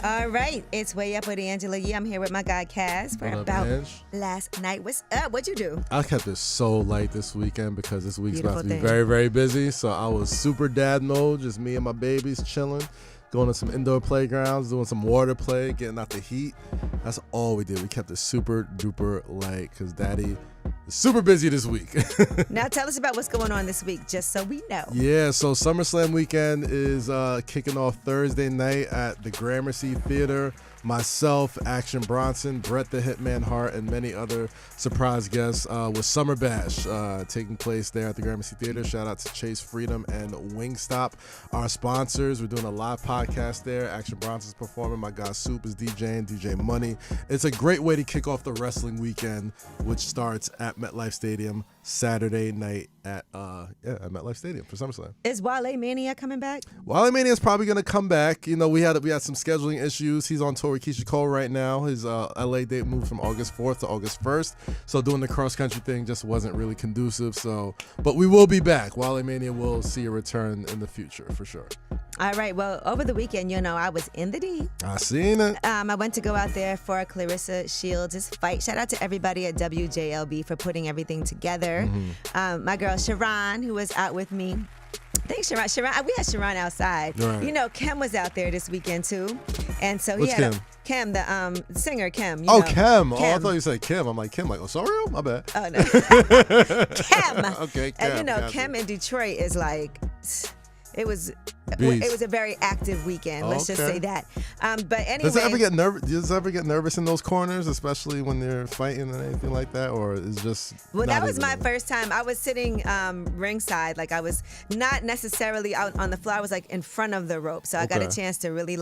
All right, it's Way Up with Angela Yee. I'm here with my guy Kaz for about last night. What's up? What'd you do? I kept it so light this weekend because this week's Beautiful about to be thing. very, very busy. So I was super dad mode, just me and my babies chilling, going to some indoor playgrounds, doing some water play, getting out the heat. That's all we did. We kept it super duper light because daddy is super busy this week. Now tell us about what's going on this week, just so we know. Yeah, so SummerSlam weekend is kicking off Thursday night at the Gramercy Theater. Myself, Action Bronson, Bret the Hitman Hart, and many other surprise guests with Summer Bash taking place there at the Gramercy Theater. Shout out to Chase Freedom and Wingstop, our sponsors. We're doing a live podcast there. Action Bronson's performing. My guy Soup is DJing, DJ Money. It's a great way to kick off the wrestling weekend, which starts at MetLife Stadium Saturday night at MetLife Stadium for SummerSlam. Is Wale Mania coming back? Wale Mania is probably going to come back. You know, we had some scheduling issues. He's on tour with Keisha Cole right now. His LA date moved from August 4th to August 1st. So doing the cross country thing just wasn't really conducive. But we will be back. Wale Mania will see a return in the future for sure. All right. Well, over the weekend, I was in the D. I seen it. I went to go out there for Claressa Shields' fight. Shout out to everybody at WJLB for putting everything together. Mm-hmm. My girl Sharon, who was out with me. Thanks, Sharon. We had Sharon outside. Right. Kem was out there this weekend too, and so Which he had Kem? Kem, the singer Kem. Kem. Oh, I Kem. thought you said Kim. I'm like, Kim, like Osorio? My bad. Oh no, Kem. Okay, Kem. And Kem in Detroit is like. It was Beast. a very active weekend. Let's just say that. But anyway, does it ever get nervous in those corners, especially when they're fighting and anything like that, or is just? Well, that was my first time. I was sitting ringside, like I was not necessarily out on the floor. I was like in front of the rope, so I got a chance to really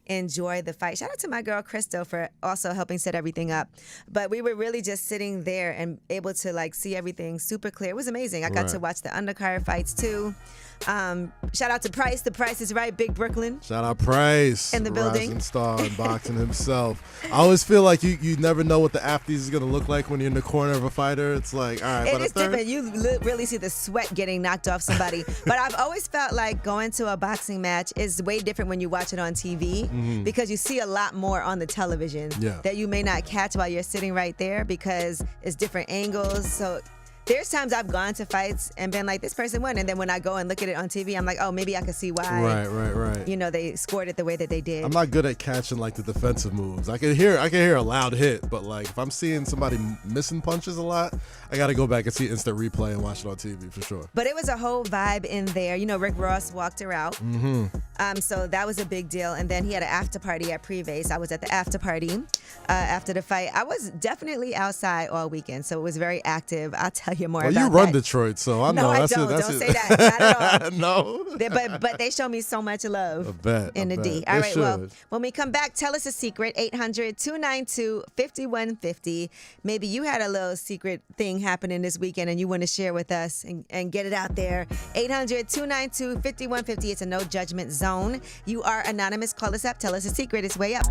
enjoy the fight. Shout out to my girl Crystal for also helping set everything up. But we were really just sitting there and able to see everything super clear. It was amazing. I got to watch the undercard fights too. Shout out to Price. The Price is right, Big Brooklyn. Shout out Price in the building. Rising star in boxing himself. I always feel like you never know what the afties is gonna look like when you're in the corner of a fighter. It's like, all right, it is different. You really see the sweat getting knocked off somebody. But I've always felt like going to a boxing match is way different when you watch it on TV because you see a lot more on the television that you may not catch while you're sitting right there because it's different angles. So there's times I've gone to fights and been like, this person won. And then when I go and look at it on TV, I'm like, oh, maybe I can see why. Right. They scored it the way that they did. I'm not good at catching the defensive moves. I can hear a loud hit, but if I'm seeing somebody missing punches a lot, I got to go back and see instant replay and watch it on TV for sure. But it was a whole vibe in there. Rick Ross walked her out. So that was a big deal. And then he had an after party at Prevase. I was at the after party after the fight. I was definitely outside all weekend, so it was very active. I'll tell you more about that. You run Detroit, so I know. No, I that's don't. It. Don't say that. Not at all. No. But they show me so much love in the D. All right, well, when we come back, tell us a secret. 800-292-5150. Maybe you had a little secret thing happening this weekend and you want to share with us and get it out there. 800-292-5150. It's a no judgment zone. You are anonymous. Call us up. Tell us a secret. It's Way Up.